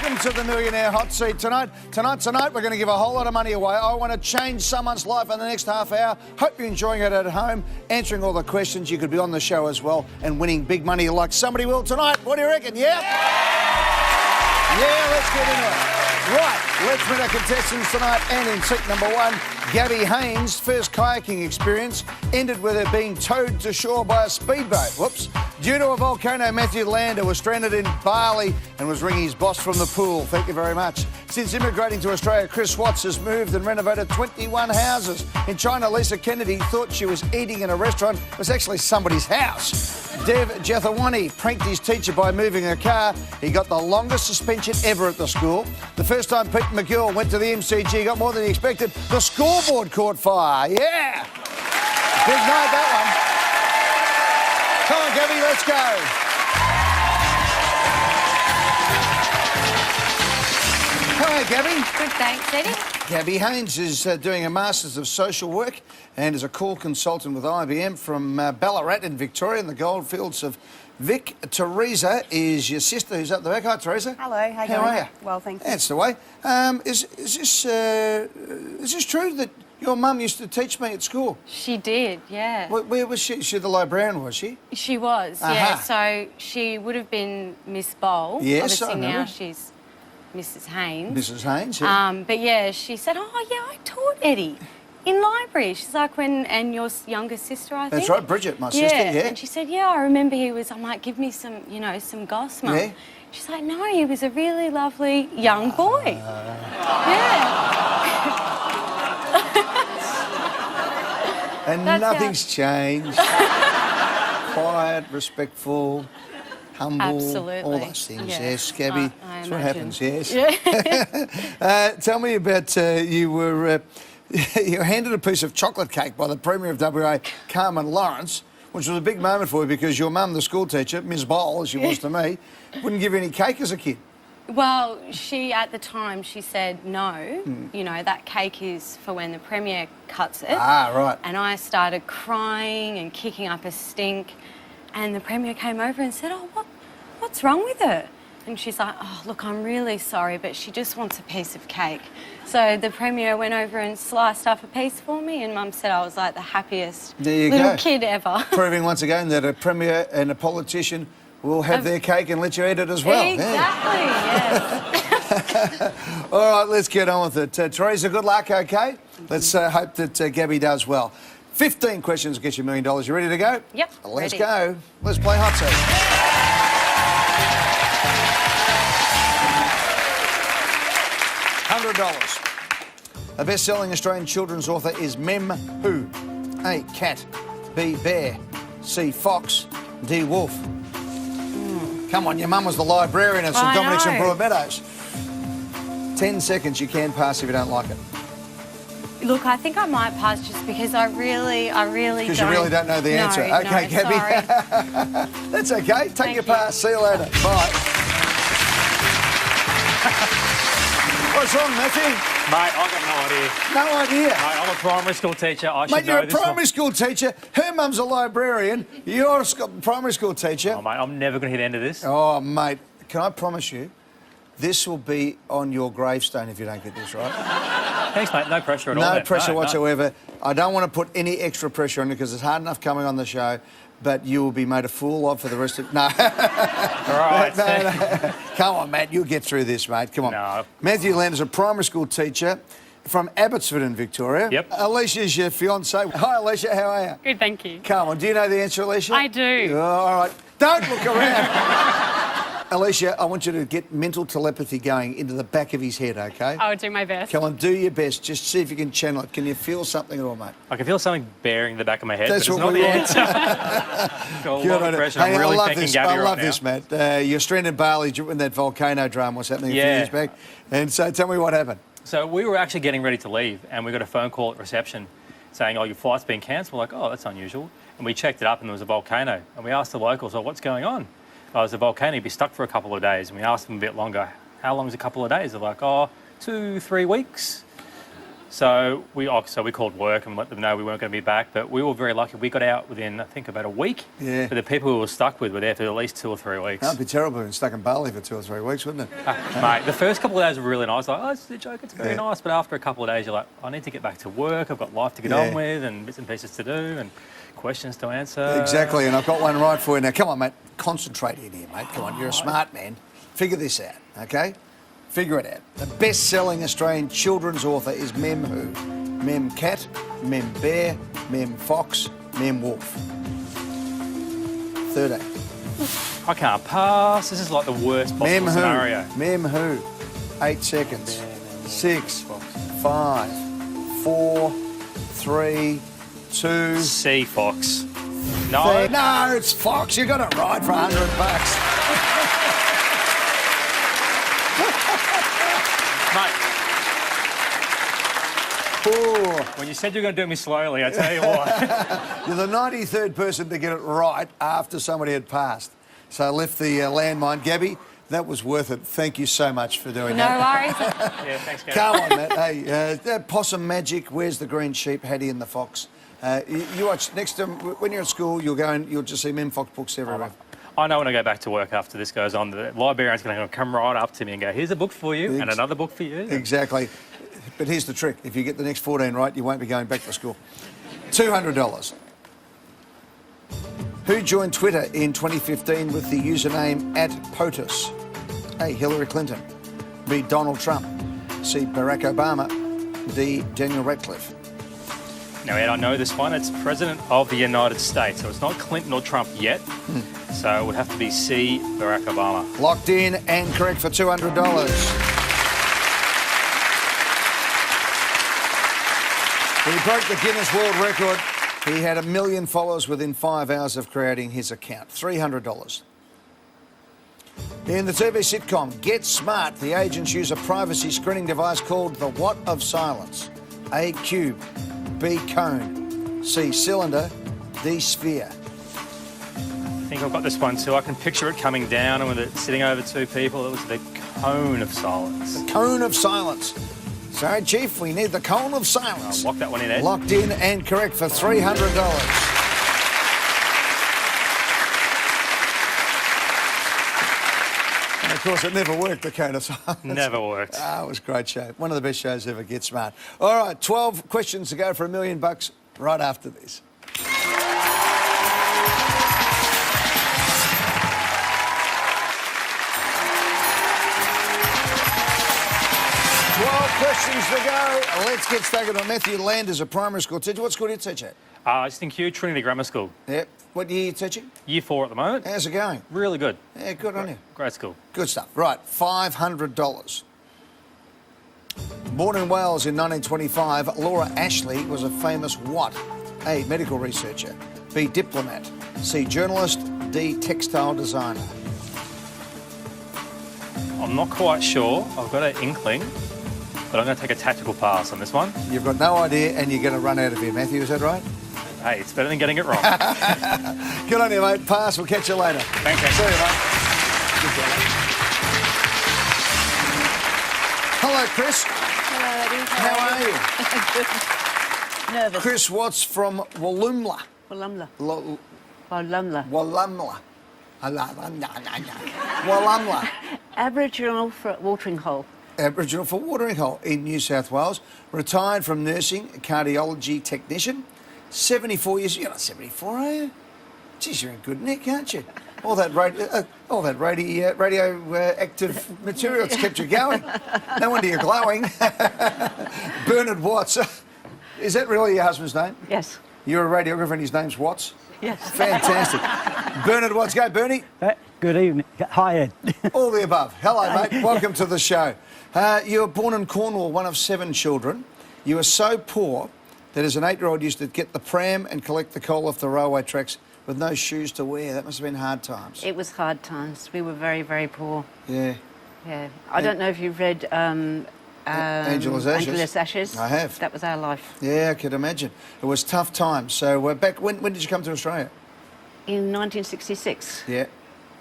Welcome to the Millionaire Hot Seat tonight. Tonight, we're going to give a whole lot of money away. I want to change someone's life in the next half hour. Hope you're enjoying it at home, answering all the questions. You could be on the show as well and winning big money like somebody will tonight. What do you reckon, yeah? Yeah, let's get into it. Right, let's meet our contestants tonight. And in seat number one, Gabby Haynes' first kayaking experience ended with her being towed to shore by a speedboat. Whoops. Due to a volcano, Matthew Lander was stranded in Bali and was ringing his boss from the pool. Thank you very much. Since immigrating to Australia, Chris Watts has moved and renovated 21 houses. In China, Lisa Kennedy thought she was eating in a restaurant. It was actually somebody's house. Dev Jathawani pranked his teacher by moving her car. He got the longest suspension ever at the school. The first time Pete McGill went to the MCG, he got more than he expected. The scoreboard caught fire. Yeah! Big night, that one. Come on, Gabby, let's go. Hi, Gabby. Good, thanks, Eddie. Gabby Haynes is doing a Masters of Social Work and is a call consultant with IBM from Ballarat in Victoria in the goldfields of Vic. Teresa is your sister who's up the back. Hi, Teresa. Hello, how are you? Well, thank you. That's the way. Is this true that your mum used to teach me at school? She did, yeah. Where was she? She the librarian, was she? She was, yeah. So she would have been Miss Bowl. Yes, obviously I remember. now she's Mrs. Haynes. Mrs. Haynes, yeah. But yeah, she said, oh yeah, I taught Eddie in library. She's like, and your younger sister, I think. That's right, Bridget, my sister, yeah. And she said, yeah, I remember he was, I'm like, give me some, some goss, Mum. Yeah. She's like, no, he was a really lovely young boy. Yeah. And That's nothing's changed. Quiet, respectful, humble. Absolutely. All those things, Yeah. yes, Gabby. I That's what imagine. happens, yes. Yeah. Tell me about you were handed a piece of chocolate cake by the Premier of WA, Carmen Lawrence, which was a big moment for you because your mum, the school teacher, Ms. Bowl, as she was to me, wouldn't give you any cake as a kid. Well, at the time, she said no. That cake is for when the Premier cuts it. Ah, right. And I started crying and kicking up a stink. And the Premier came over and said, oh, what's wrong with her? And she's like, oh, look, I'm really sorry, but she just wants a piece of cake. So the Premier went over and sliced up a piece for me, and Mum said I was like the happiest little kid ever. Proving once again that a Premier and a politician will have their cake and let you eat it as well. Exactly, yes. All right, let's get on with it. Teresa, good luck, okay? Let's hope that Gabby does well. 15 questions will get you $1 million. You ready to go? Yep, Let's ready. go. Let's play Hot Seat. $100. A best-selling Australian children's author is Mem who? A, cat. B, bear. C, fox. D, wolf. Come on, your mum was the librarian at St Dominic's and Broadmeadows. 10 seconds, you can pass if you don't like it. Look, I think I might pass just because I really Because you really don't know the answer. No, okay, Gabby. sorry. That's okay. Take Thank your you. pass. See you later. Bye. What's wrong, Matthew? Mate, I've got no idea. No idea. Mate, I'm a primary school teacher. I should Mate, you're know a this primary school teacher. Her mum's a librarian. You're a primary school teacher. Oh, mate, I'm never going to hit the end of this. Oh, mate, can I promise you, this will be on your gravestone if you don't get this right. Thanks, mate. No pressure at all. No pressure whatsoever. I don't want to put any extra pressure on you because it's hard enough coming on the show, but you will be made a fool of for the rest of... No. All right. No. Come on, Matt, you'll get through this, mate. Come on. No. Matthew Land's a primary school teacher from Abbotsford in Victoria. Yep. Alicia's your fiancée. Hi, Alicia, how are you? Good, thank you. Come on, do you know the answer, Alicia? I do. Oh, all right. Don't look around. Alicia, I want you to get mental telepathy going into the back of his head, OK? I will do my best. Come on, do your best. Just see if you can channel it. Can you feel something at all, mate? I can feel something bearing the back of my head, That's but it's what not we the want. answer. Got a lot of pressure. Hey, I'm really I love thanking this. Gabby I love right this, now. Matt. You're stranded in Bali when that volcano drama was happening a few years back. And so tell me what happened. So we were actually getting ready to leave, and we got a phone call at reception saying, oh, your flight's been cancelled. We're like, oh, that's unusual. And we checked it up, and there was a volcano. And we asked the locals, oh, what's going on? Oh, it was a volcano. You'd be stuck for a couple of days. And we asked them a bit longer, how long is a couple of days? They're like, oh, 2-3 weeks. So we called work and let them know we weren't going to be back, but we were very lucky. We got out within, I think, about a week. Yeah. But the people we were stuck with were there for at least 2 or 3 weeks. That'd be terrible being stuck in Bali for 2 or 3 weeks, wouldn't it? Mate, the first couple of days were really nice. Like, oh, it's a joke, it's very nice. But after a couple of days, you're like, I need to get back to work. I've got life to get on with and bits and pieces to do and questions to answer. Exactly, and I've got one right for you now. Come on, mate. Concentrate in here, mate. Come on, you're a smart man. Figure this out, okay? Figure it out. The best-selling Australian children's author is Mem who? Mem cat, Mem bear, Mem fox, Mem wolf. 13. I can't pass. This is like the worst possible Mem who? scenario. Mem who? 8 seconds. 6, 5, 4, 3, 2. Sea fox. No. No, it's fox. You got it right for $100. Mate, Oh, when you said you were going to do me slowly, I tell you what. you're the 93rd person to get it right after somebody had passed. So I left the landmine. Gabby, that was worth it. Thank you so much for doing No that. worries. Yeah, thanks, Gary. Come on, Matt. Hey, possum magic. Where's the green sheep? Hattie and the fox. You watch next time when you're at school. You'll go and you'll just see Mem Fox books everywhere. I know when I go back to work after this goes on, the librarian's going to come right up to me and go, here's a book for you and another book for you. Exactly. But here's the trick. If you get the next 14 right, you won't be going back to school. $200. Who joined Twitter in 2015 with the username @POTUS? A. Hillary Clinton. B. Donald Trump. C. Barack Obama. D. Daniel Radcliffe. Now, Ed, I know this one. It's President of the United States. So it's not Clinton or Trump yet. So it would have to be C. Barack Obama. Locked in and correct for $200. He broke the Guinness World Record. He had 1 million followers within 5 hours of creating his account. $300. In the TV sitcom Get Smart, the agents use a privacy screening device called the what of silence? A. Cube. B. Cone. C. Cylinder. D. Sphere. I think I've got this one too. I can picture it coming down and with it sitting over 2 people. It was the cone of silence. Cone of silence. Sorry, Chief, we need the cone of silence. I'll lock that one in, Ed. Locked in and correct for $300. And of course, it never worked, the cone of silence. Never worked. Ah, it was a great show. One of the best shows ever, Get Smart. All right, 12 questions to go for $1 million right after this. 12 questions to go. Let's get stuck on Matthew Land as a primary school teacher. What school do you teach at? Just in Kew, Trinity Grammar School. Yep. What year are you teaching? Year 4 at the moment. How's it going? Really good. Yeah, good on you. Great school. Good stuff. Right, $500. Born in Wales in 1925, Laura Ashley was a famous what? A. Medical researcher. B. Diplomat. C. Journalist. D. Textile designer. I'm not quite sure. I've got an inkling, but I'm going to take a tactical pass on this one. You've got no idea and you're going to run out of here, Matthew. Is that right? Hey, it's better than getting it wrong. Good on you, mate. Pass. We'll catch you later. Thanks, Andy. See you, mate. Good job. Hello, Chris. How are you? Nervous. Chris Watts from Wollumla. Wollumla. Lo- Wollumla. Wollumla. Wollumla. Aboriginal for watering hole. Aboriginal for watering hole in New South Wales. Retired from nursing, cardiology technician. 74 years. You're not 74, are you? Geez, you're in good nick, aren't you? All that radioactive material's kept you going. No wonder you're glowing. Bernard Watts. Is that really your husband's name? Yes. You're a radiographer and his name's Watts? Yes. Fantastic. Bernard Watts. Go, Bernie. Good evening. Hi, Ed. All the above. Hello, mate. Welcome to the show. You were born in Cornwall, one of 7 children. You were so poor that as an 8-year-old you used to get the pram and collect the coal off the railway tracks with no shoes to wear. That must have been hard times. It was hard times. We were very, very poor. Yeah. Yeah. I don't know if you've read Angela's Ashes. Angela's Ashes. I have. That was our life. Yeah, I could imagine. It was tough times. So back when did you come to Australia? In 1966. Yeah.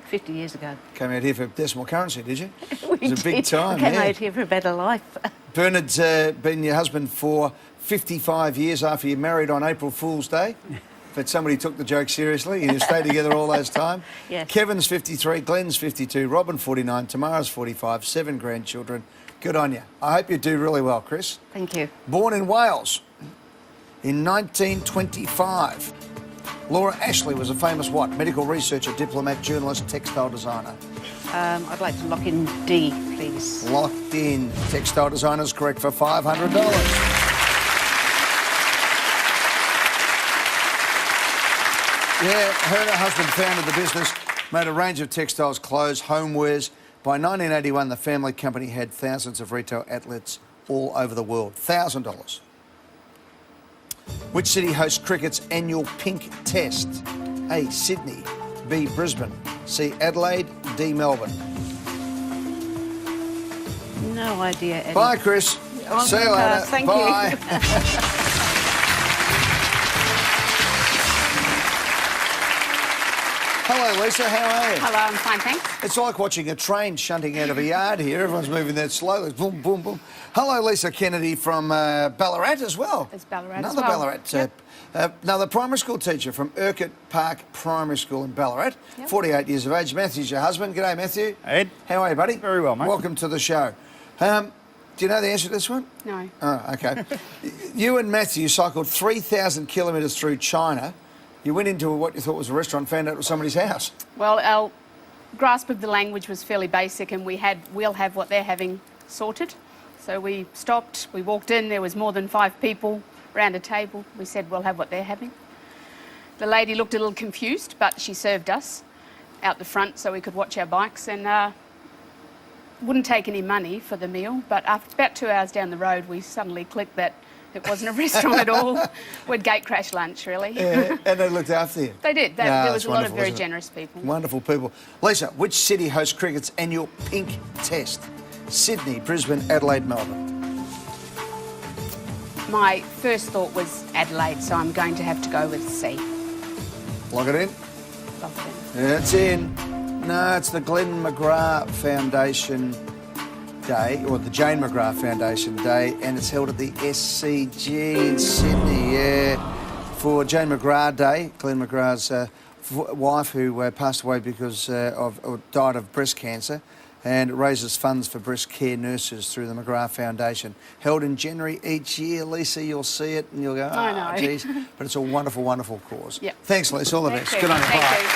50 years ago. Came out here for decimal currency, did you? We It was a big did. time, Came yeah. out here for a better life. Bernard's been your husband for 55 years after you married on April Fool's Day. But somebody took the joke seriously and you stayed together all those time. Yes. Kevin's 53, Glenn's 52, Robin 49, Tamara's 45, 7 grandchildren. Good on you. I hope you do really well, Chris. Thank you. Born in Wales in 1925. Laura Ashley was a famous what? Medical researcher, diplomat, journalist, textile designer. I'd like to lock in D, please. Locked in. Textile designer's correct for $500. Yeah, her and her husband founded the business, made a range of textiles, clothes, homewares. By 1981, the family company had thousands of retail outlets all over the world. $1,000. Which city hosts cricket's annual pink test? A, Sydney, B, Brisbane, C, Adelaide, D, Melbourne. No idea, Eddie. Bye, Chris. Oh, See you later. thank Bye. you. Hello, Lisa. How are you? Hello, I'm fine, thanks. It's like watching a train shunting out of a yard here. Everyone's moving that slowly. Boom, boom, boom. Hello, Lisa Kennedy from Ballarat as well. It's Ballarat as Another well. Ballarat. Yep. Another primary school teacher from Urquhart Park Primary School in Ballarat. Yep. 48 years of age. Matthew's your husband. G'day, Matthew. Ed. How are you, buddy? Very well, mate. Welcome to the show. Do you know the answer to this one? No. Oh, OK. You and Matthew cycled 3,000 kilometres through China. You went into what you thought was a restaurant, found out it was somebody's house. Well, our grasp of the language was fairly basic, and we'll have what they're having sorted. So we stopped, we walked in, there was more than 5 people around a table. We said, we'll have what they're having. The lady looked a little confused, but she served us out the front so we could watch our bikes, and wouldn't take any money for the meal. But after about 2 hours down the road, we suddenly clicked that it wasn't a restaurant at all. We'd gate crash lunch, really. Yeah, and they looked after you. They did. No, There it's was a lot of wonderful, very isn't it? generous people. Wonderful people. Lisa, which city hosts cricket's annual pink test? Sydney, Brisbane, Adelaide, Melbourne. My first thought was Adelaide, so I'm going to have to go with C. Lock it in. Locked in. Yeah, it's in. No, it's the Glenn McGrath Foundation Day, or the Jane McGrath Foundation Day, and it's held at the SCG in Sydney, yeah, for Jane McGrath Day. Glenn McGrath's wife, who passed away because or died of breast cancer, and it raises funds for breast care nurses through the McGrath Foundation. Held in January each year. Lisa, you'll see it and you'll go, I oh, know. geez. But it's a wonderful, wonderful cause. Yep. Thanks, Lisa. All the Thank best. you. Good on you. Thank Bye. you.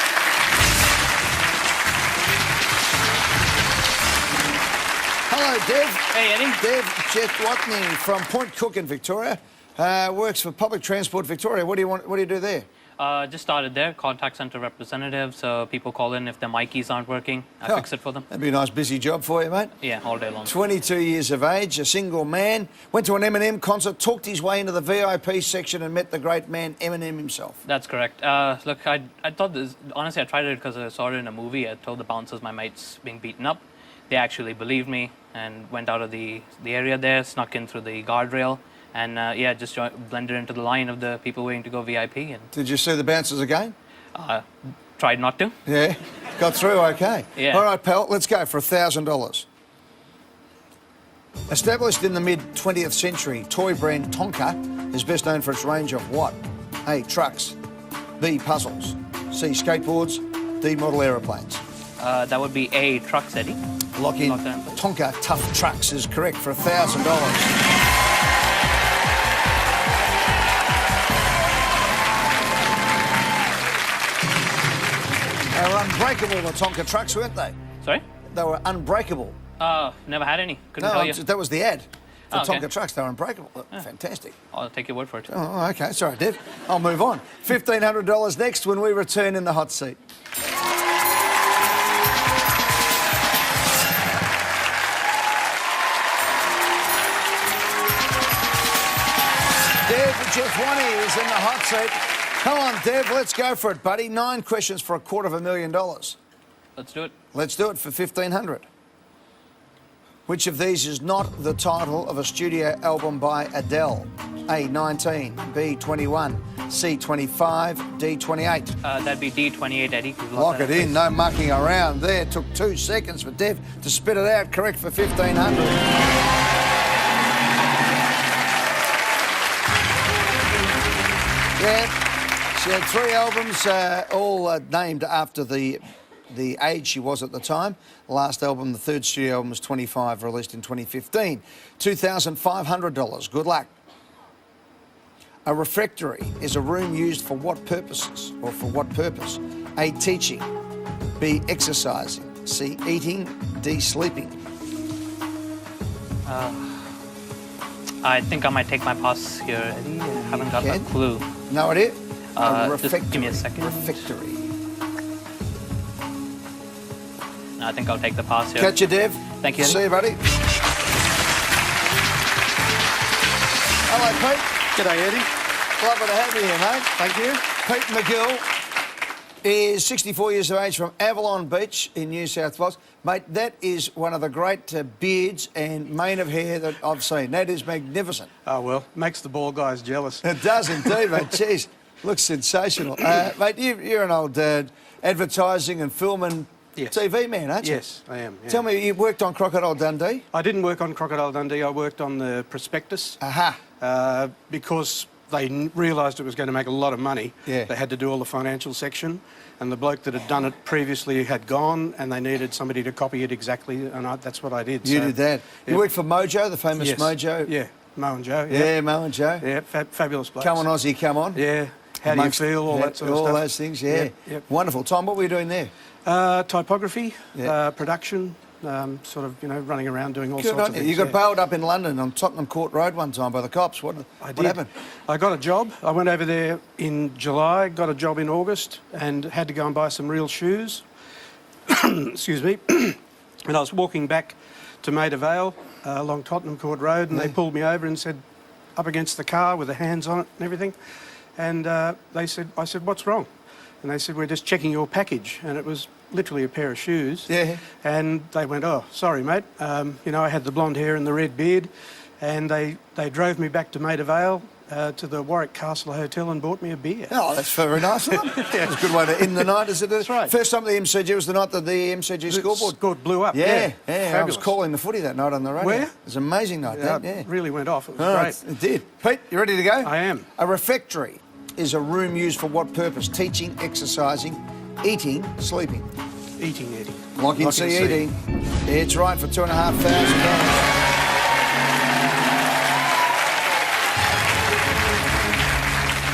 Hello, Dev. Hey, Eddie. Dev Jetwatney from Point Cook in Victoria. Works for Public Transport Victoria. What do you do there? Just started there, contact center representative, so people call in if their mic keys aren't working. I Oh, fix it for them. That'd be a nice busy job for you, mate. Yeah, all day long. 22 years of age, a single man, went to an Eminem concert, talked his way into the VIP section and met the great man Eminem himself. That's correct. Look, I thought this, honestly, I tried it because I saw it in a movie. I told the bouncers my mate's being beaten up. They actually believed me and went out of the area there, snuck in through the guardrail, and yeah, just blended into the line of the people waiting to go VIP, and Did you see the bouncers again? tried not to. Yeah? Got through okay. Yeah. All right, pal, let's go for $1,000. Established in the mid-20th century, toy brand Tonka is best known for its range of what? A, trucks, B, puzzles, C, skateboards, D, model aeroplanes. That would be A, trucks, Eddie. Lock in. Lock that in, please. Tonka Tough Trucks is correct for $1,000. They were unbreakable, the Tonka trucks, weren't they? Sorry? They were unbreakable. Never had any. Couldn't No, tell you. that was the ad for Oh, okay. Tonka trucks. They were unbreakable. Fantastic. I'll take your word for it. Oh, okay. Sorry, Dev. I'll move on. $1,500 next when we return in the hot seat. Dev Jetwani is in the hot seat. Come on, Dev, let's go for it, buddy. 9 questions for $250,000. Let's do it. Let's do it for $1,500. Which of these is not the title of a studio album by Adele? A, 19, B, 21, C, 25, D, 28. That'd be D28, Eddie. We've Lock locked that it in, place. no mucking around there. Took 2 seconds for Dev to spit it out. Correct for $1,500. Yeah. She had 3 albums, all named after the age she was at the time. Last album, the 3rd studio album, was 25, released in 2015. $2,500. Good luck. A refectory is a room used for what purposes or for what purpose? A, teaching. B, exercising. C, eating. D, sleeping. I think I might take my pass here, Eddie. I haven't got a clue. No idea? Just give me a second. Refectory. I think I'll take the pass here. Catch you, Dev. Thank you, Eddie. See you, buddy. Hello, Pete. G'day, Eddie. Lovely to have you here, mate. Thank you. Pete McGill is 64 years of age from Avalon Beach in New South Wales. Mate, that is one of the great beards and mane of hair that I've seen. That is magnificent. Oh, well, makes the ball guys jealous. It does indeed, mate. Jeez, looks sensational. Mate, you're an old advertising and film and TV man, aren't you? Yes, I am. Yeah. Tell me, you worked on Crocodile Dundee? I didn't work on Crocodile Dundee. I worked on the prospectus. Aha. Because they realised it was going to make a lot of money. Yeah. They had to do all the financial section, and the bloke that had done it previously had gone, and they needed somebody to copy it exactly, and that's what I did. You did that. Yeah. You worked for Mojo, the famous Mojo? Yeah, Mo and Joe. Yeah, Mo and Joe. Yeah, fabulous blokes. Come on, Aussie, come on. Yeah. How do you feel? All that sort of stuff. All those things, yeah. Yep. Wonderful. Tom, what were you doing there? Typography, production, sort of, running around doing all sorts of things. You got bailed up in London on Tottenham Court Road one time by the cops. What happened? I got a job. I went over there in July, got a job in August, and had to go and buy some real shoes. Excuse me. And I was walking back to Maida Vale along Tottenham Court Road, and they pulled me over and said, up against the car with the hands on it and everything. And I said, what's wrong? And they said, we're just checking your package. And it was literally a pair of shoes. Yeah. And they went, oh, sorry, mate. I had the blonde hair and the red beard. And they drove me back to Maida Vale to the Warwick Castle Hotel and bought me a beer. Oh, that's very nice of them. It's a good way to end the night, isn't it? That's right. First time at the MCG was the night that the MCG scoreboard blew up. Yeah. I Fabulous. was calling the footy that night on the radio. Where? It was an amazing night, It really went off. It was great. It did. Pete, you ready to go? I am. A refectory is a room used for what purpose? Teaching, exercising, eating, sleeping. Eating, Eddie. Lock in C, eating. It's right for $2,500.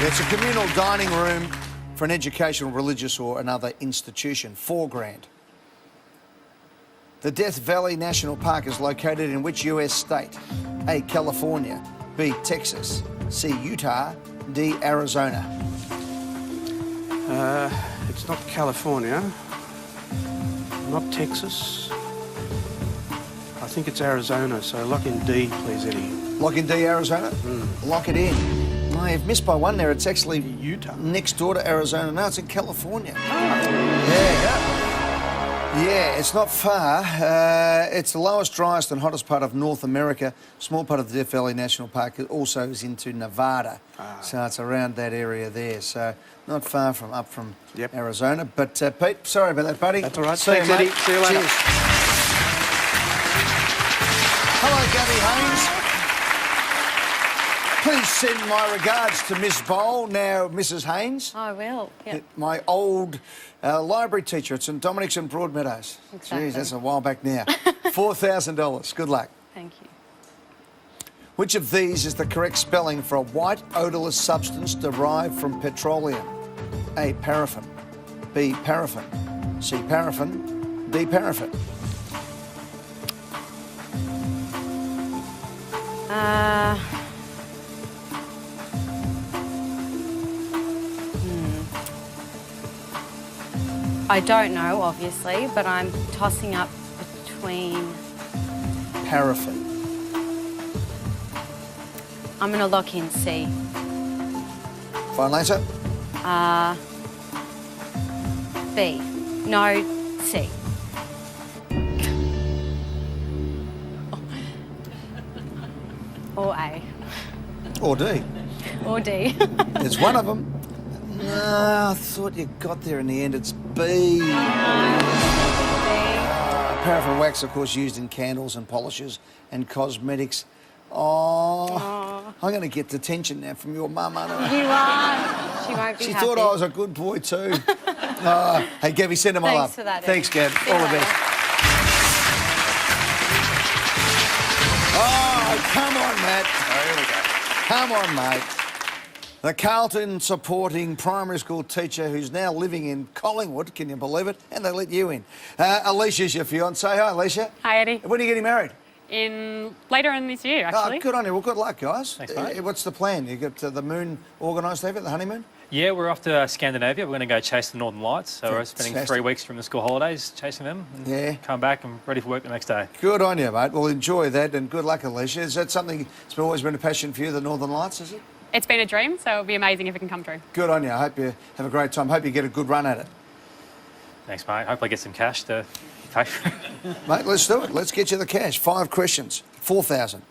It's a communal dining room for an educational, religious or another institution. $4,000. The Death Valley National Park is located in which US state? A, California. B, Texas. C, Utah. D, Arizona. It's not California. Not Texas. I think it's Arizona, so lock in D, please, Eddie. Lock in D, Arizona? Lock it in. No, you've missed by one there. It's actually Utah. Next door to Arizona. No, it's in California. Yeah, it's not far. It's the lowest, driest and hottest part of North America. Small part of the Death Valley National Park. It also is into Nevada. So it's around that area there. So not far from Arizona. But Pete, sorry about that, buddy. That's all right. See you, Thanks, Eddie. mate. See you later. Cheers. Hello, Gabby Haynes. Please send my regards to Miss Bowl, now Mrs. Haynes. I will, yep. My old library teacher at St Dominic's in Broadmeadows. Exactly. Jeez, that's a while back now. $4,000. Good luck. Thank you. Which of these is the correct spelling for a white odourless substance derived from petroleum? A, paraffin. B, paraffin. C, paraffin. D, paraffin. I don't know, obviously, but I'm tossing up between... Paraffin. I'm going to lock in C. Final answer? B. No, C. Or A. Or D. Or D. It's one of them. No, I thought you got there in the end. It's B. Paraffin wax, of course, used in candles and polishes and cosmetics. Oh, I'm going to get detention now from your mum, aren't I? You are. She won't be She happy. thought I was a good boy too. Hey, Gabby, send her my love. Thanks for that, Ed. Thanks, Gab. See you All the later. best. Oh, come on, Matt. Oh, here we go. Come on, mate. The Carlton supporting primary school teacher who's now living in Collingwood, can you believe it? And they let you in. Alicia's your fiancée. Hi, Alicia. Hi, Eddie. When are you getting married? Later in this year, actually. Oh, good on you. Well, good luck, guys. Thanks, mate. What's the plan? You got the moon organised, have you, the honeymoon? Yeah, we're off to Scandinavia. We're going to go chase the Northern Lights. So we're spending Fantastic. 3 weeks from the school holidays chasing them. And Yeah. come back and ready for work the next day. Good on you, mate. Well, enjoy that and good luck, Alicia. Is that something that's always been a passion for you, the Northern Lights, is it? It's been a dream, so it'll be amazing if it can come true. Good on you. I hope you have a great time. Hope you get a good run at it. Thanks, mate. Hopefully I get some cash to pay for it. Mate, let's do it. Let's get you the cash. 5 questions. 4,000.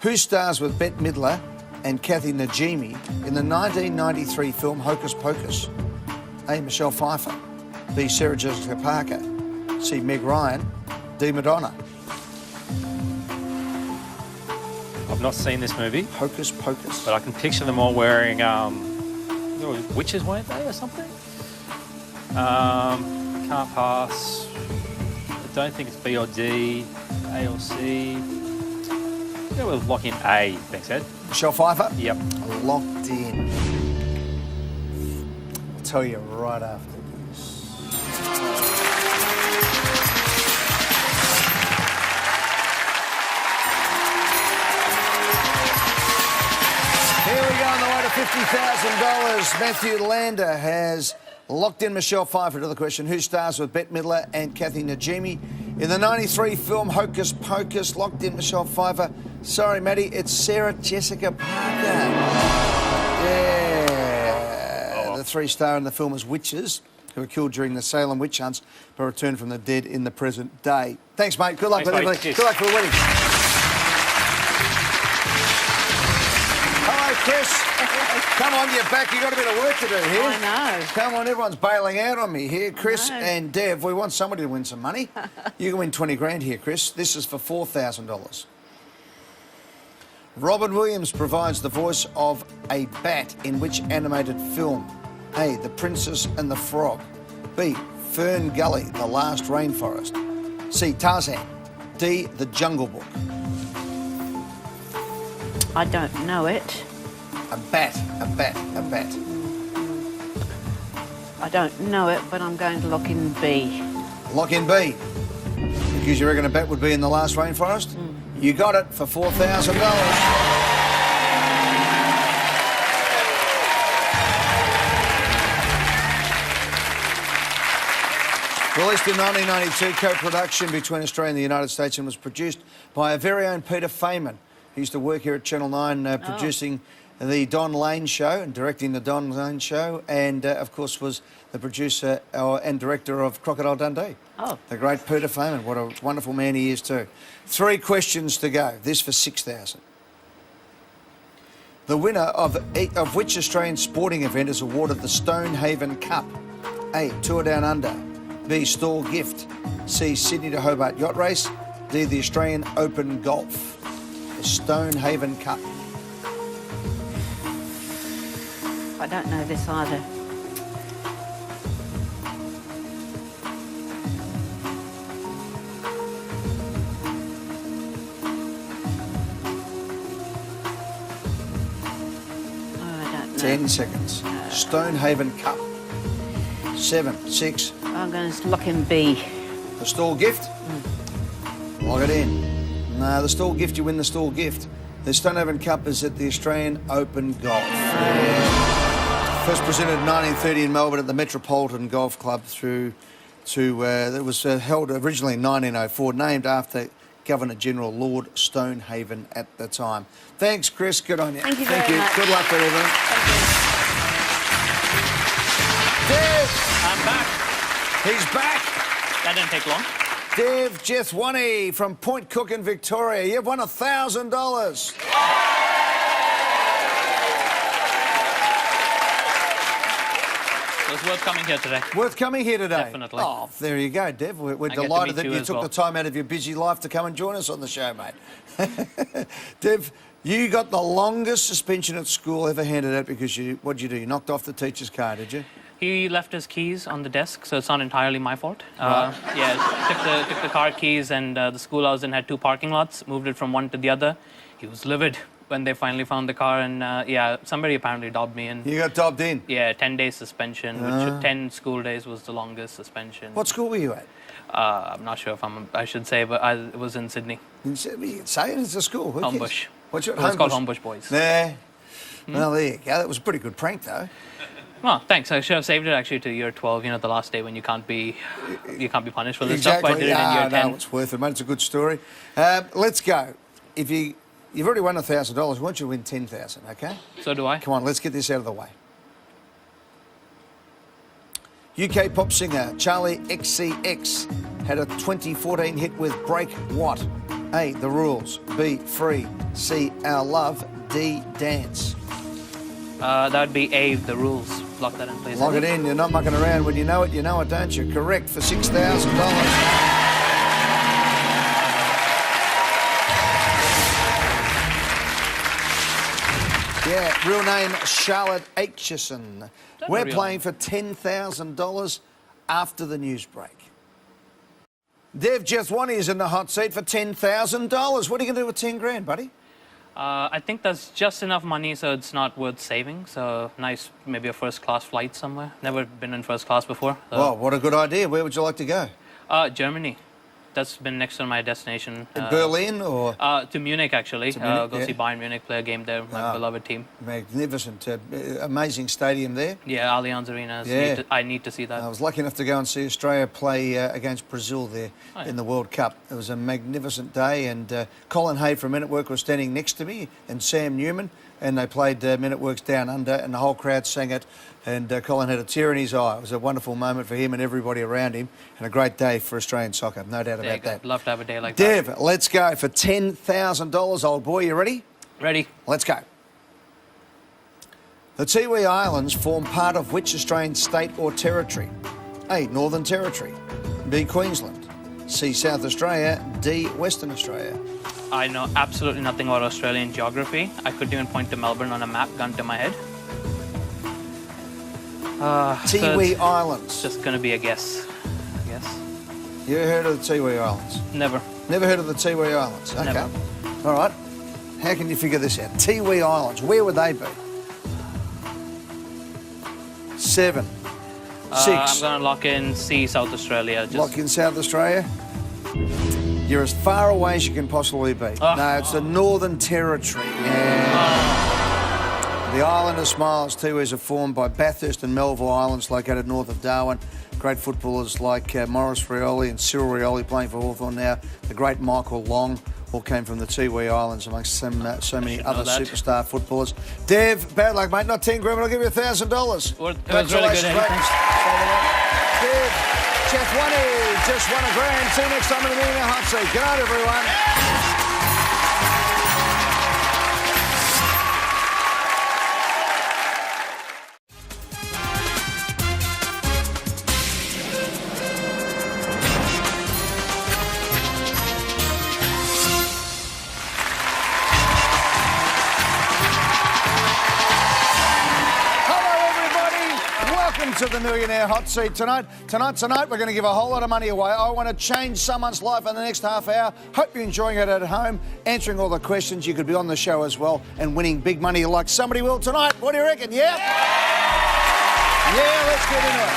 Who stars with Bette Midler and Kathy Najimy in the 1993 film Hocus Pocus? A. Michelle Pfeiffer. B. Sarah Jessica Parker. C. Meg Ryan. D. Madonna. I've not seen this movie, Hocus Pocus. but I can picture them all wearing witches, weren't they, or something? Can't pass. I don't think it's B or D, A or C. Go with lock in A. Thanks, Ed. Michelle Pfeiffer? Yep. Locked in. I'll tell you right after this. Here we go on the way to $50,000. Matthew Lander has locked in Michelle Pfeiffer to the question, who stars with Bette Midler and Kathy Najimy in the 93 film Hocus Pocus? Locked in Michelle Pfeiffer. Sorry, Matty, it's Sarah Jessica Parker. Yeah. The 3-star in the film is witches who were killed during the Salem witch hunts but returned from the dead in the present day. Thanks, mate. Good luck Thanks, with mate. everything. Cheers. Good luck for the wedding. Hello, Chris. Come on, you're back. You've got a bit of work to do here. I know. Come on, everyone's bailing out on me here. Chris and Dev, we want somebody to win some money. You can win 20 grand here, Chris. This is for $4,000. Robin Williams provides the voice of a bat in which animated film? A. The Princess and the Frog. B. Fern Gully, The Last Rainforest. C. Tarzan. D. The Jungle Book. I don't know it. A bat. I don't know it, but I'm going to lock in B. Lock in B. Because you reckon a bat would be in The Last Rainforest? You got it for $4,000. Released in 1992, co-production between Australia and the United States, and was produced by our very own Peter Feynman, who used to work here at Channel 9 producing the Don Lane Show and directing the Don Lane Show, and of course was the producer and director of Crocodile Dundee. Oh. The great Peter Feynman. What a wonderful man he is too. 3 questions to go. This for $6,000. The winner of which Australian sporting event is awarded the Stonehaven Cup? A. Tour Down Under. B. Stall Gift. C. Sydney to Hobart Yacht Race. D. The Australian Open Golf. The Stonehaven Cup. I don't know this either. I don't know. 10 seconds. Stonehaven Cup. 7, 6. I'm going to lock in B. The Stall Gift. Log it in. No, the Stall Gift, you win the Stall Gift. The Stonehaven Cup is at the Australian Open Golf. First presented in 1930 in Melbourne at the Metropolitan Golf Club it was held originally in 1904, named after Governor-General Lord Stonehaven at the time. Thanks, Chris. Good on you. Thank you very much. Good luck with everything. Dev! I'm back. He's back. That didn't take long. Dev Jethwani from Point Cook in Victoria. You've won $1,000. So it's worth coming here today. Worth coming here today. Definitely. Oh, there you go, Dev. We're I get to delighted meet that you you as took well. the time out of your busy life to come and join us on the show, mate. Dev, you got the longest suspension at school ever handed out because what'd you do? You knocked off the teacher's car, did you? He left his keys on the desk, so it's not entirely my fault. Right. Yeah, took the car keys, and the school I was in had 2 parking lots, moved it from one to the other. He was livid when they finally found the car, and yeah, somebody apparently dobbed me in. You got dobbed in? Yeah, 10-day suspension, which 10 school days was the longest suspension. What school were you at? I'm not sure if I should say, but it was in Sydney. You can say it, it's a school. Who cares? Homebush. What's your It was called Homebush Boys. Nah. Well, there you go. That was a pretty good prank, though. Well, thanks. I should have saved it actually to year 12. You know, the last day when you can't be punished for this stuff. But I did it in year 10. No, it's worth it, mate. It's a good story. Let's go. If you've already won $1,000, I want you to win $10,000. Okay? So do I. Come on, let's get this out of the way. UK pop singer Charlie XCX had a 2014 hit with Break What? A, The Rules. B, Free. C, Our Love. D, Dance. That would be A, The Rules. Lock that in, please. Lock it in. You're not mucking around. When you know it, don't you? Correct for $6,000. Yeah, real name Charlotte Aitchison. We're playing for $10,000 after the news break. Dev Jethwani is in the hot seat for $10,000. What are you going to do with 10 grand, buddy? I think that's just enough money, so it's not worth saving. So nice, maybe a first-class flight somewhere. Never been in first class before. So. Well, what a good idea. Where would you like to go? Germany. That's been next on my destination. Berlin or? To Munich, actually. To Munich, go see Bayern Munich play a game there, my beloved team. Magnificent. Amazing stadium there. Yeah, Allianz Arena. I need to see that. I was lucky enough to go and see Australia play against Brazil there in the World Cup. It was a magnificent day, and Colin Hay from Minute Work was standing next to me, and Sam Newman, and they played Minute Works Down Under, and the whole crowd sang it, and Colin had a tear in his eye. It was a wonderful moment for him and everybody around him, and a great day for Australian soccer, no doubt about that. Love to have a day like that. Dev, let's go for $10,000, old boy. You ready? Ready. Let's go. The Tiwi Islands form part of which Australian state or territory? A, Northern Territory. B, Queensland. C, South Australia. D, Western Australia. I know absolutely nothing about Australian geography. I couldn't even point to Melbourne on a map, gun to my head. Tiwi Islands. Just going to be a guess. I guess. You heard of the Tiwi Islands? Never. Never heard of the Tiwi Islands? Okay. Never. All right. How can you figure this out? Tiwi Islands, where would they be? 7. 6. I'm going to lock in C, South Australia. Lock in South Australia? You're as far away as you can possibly be. No, it's the Northern Territory. Yeah. The island of Smiles, Tiwis are formed by Bathurst and Melville Islands located north of Darwin. Great footballers like Maurice Rioli and Cyril Rioli playing for Hawthorn now. The great Michael Long all came from the Tiwi Islands amongst so many other superstar footballers. Dev, bad luck, mate. Not 10 grand, but I'll give you $1,000. Congratulations, mate. Dev Jethwani just won $1 grand. See you next time in the Millionaire Hot Seat. Good night, everyone. To the Millionaire Hot Seat tonight. Tonight, we're going to give a whole lot of money away. I want to change someone's life in the next half hour. Hope you're enjoying it at home, answering all the questions. You could be on the show as well and winning big money like somebody will tonight. What do you reckon? Yeah? Yeah, let's get into it.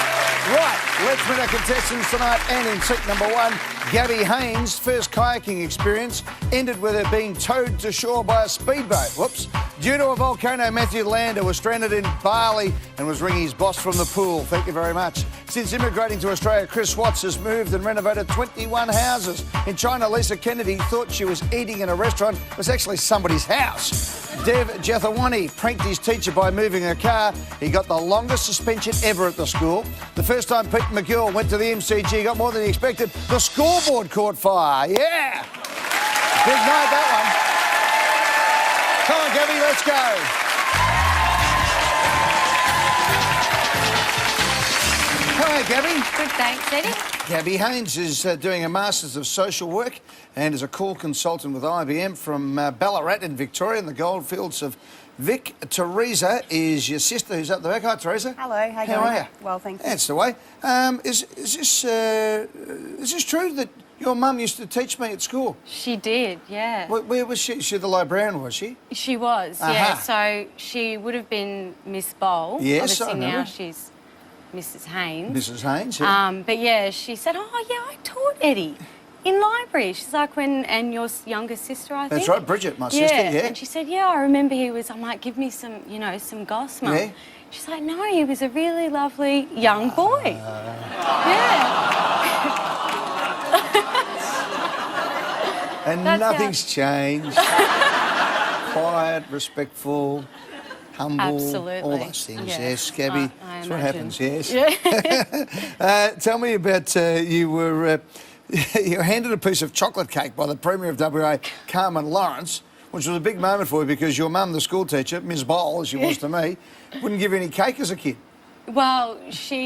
Right, let's meet our contestants tonight. And in seat number 1, Gabby Haynes' first kayaking experience ended with her being towed to shore by a speedboat. Whoops. Due to a volcano, Matthew Lander was stranded in Bali and was ringing his boss from the pool. Thank you very much. Since immigrating to Australia, Chris Watts has moved and renovated 21 houses. In China, Lisa Kennedy thought she was eating in a restaurant. It was actually somebody's house. Dev Jethwani pranked his teacher by moving a car. He got the longest suspension ever at the school. The first time Pete McGill went to the MCG, he got more than he expected. The scoreboard caught fire. Yeah! Big night, that one. Come on, Gabby, let's go. Hiya, Gabby. Good, thanks, Eddie. Gabby Haynes is doing a Masters of Social Work and is a call consultant with IBM from Ballarat in Victoria in the goldfields of Vic. Teresa is your sister who's up the back. Hi, Teresa. Hello, how are you? Well, thank you. That's the way. Is this true that your mum used to teach me at school? She did, yeah. Where was she? She the librarian, was she? She was, yeah. So she would have been Miss Bowl. Yes, I obviously remember. now she's Mrs. Haynes. Mrs. Haynes, yeah. But yeah, she said, oh yeah, I taught Eddie in library. She's like, and your younger sister, I think. That's right, Bridget, my sister, yeah. And she said, yeah, I remember he was, I'm like, give me some, some goss, Mum. Yeah. She's like, no, he was a really lovely young boy. Yeah. And That's nothing's changed. Quiet, respectful, humble. Absolutely. All those things, Yeah. yes, Gabby. I That's what imagine. happens, yes. Yeah. Tell me about you were handed a piece of chocolate cake by the Premier of WA, Carmen Lawrence, which was a big moment for you because your mum, the school teacher, Ms. Bowl, as she was to me, wouldn't give you any cake as a kid. Well,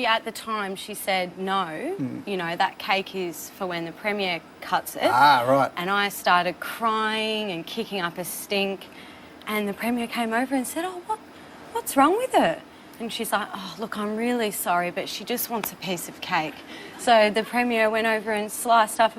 at the time, she said, no, that cake is for when the Premier cuts it. Ah, right. And I started crying and kicking up a stink. And the Premier came over and said, oh, what's wrong with her? And she's like, oh, look, I'm really sorry, but she just wants a piece of cake. So the Premier went over and sliced up